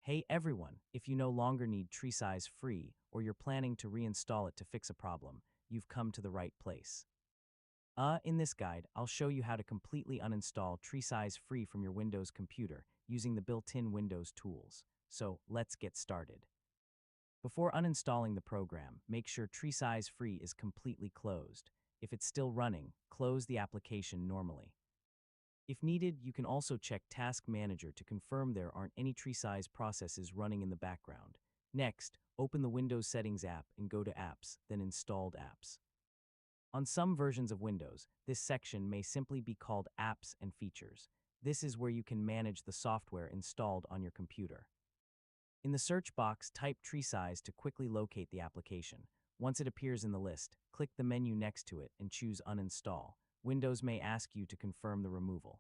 Hey everyone, if you no longer need TreeSize free or you're planning to reinstall it to fix a problem, you've come to the right place. In this guide, I'll show you how to completely uninstall TreeSize free from your Windows computer using the built-in Windows tools. So let's get started. Before uninstalling the program, make sure TreeSize free is completely closed. If it's still running, close the application normally. If needed, you can also check Task Manager to confirm there aren't any TreeSize processes running in the background. Next, open the Windows Settings app and go to Apps, then Installed Apps. On some versions of Windows, this section may simply be called Apps and Features. This is where you can manage the software installed on your computer. In the search box, type TreeSize to quickly locate the application. Once it appears in the list, click the menu next to it and choose Uninstall. Windows may ask you to confirm the removal.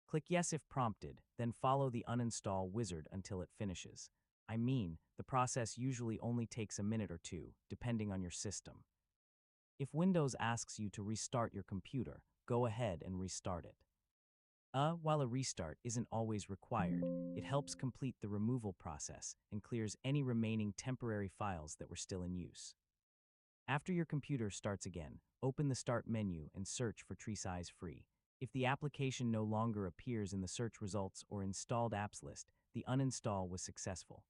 Click Yes if prompted, then follow the uninstall wizard until it finishes. The process usually only takes a minute or two, depending on your system. If Windows asks you to restart your computer, go ahead and restart it. While a restart isn't always required, it helps complete the removal process and clears any remaining temporary files that were still in use. After your computer starts again, open the Start menu and search for TreeSize free. If the application no longer appears in the search results or installed apps list, the uninstall was successful.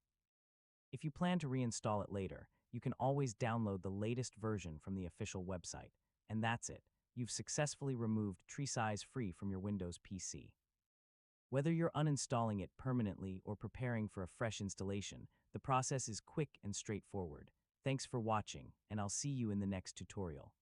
If you plan to reinstall it later, you can always download the latest version from the official website. And that's it. You've successfully removed TreeSize free from your Windows PC. Whether you're uninstalling it permanently or preparing for a fresh installation, the process is quick and straightforward. Thanks for watching, and I'll see you in the next tutorial.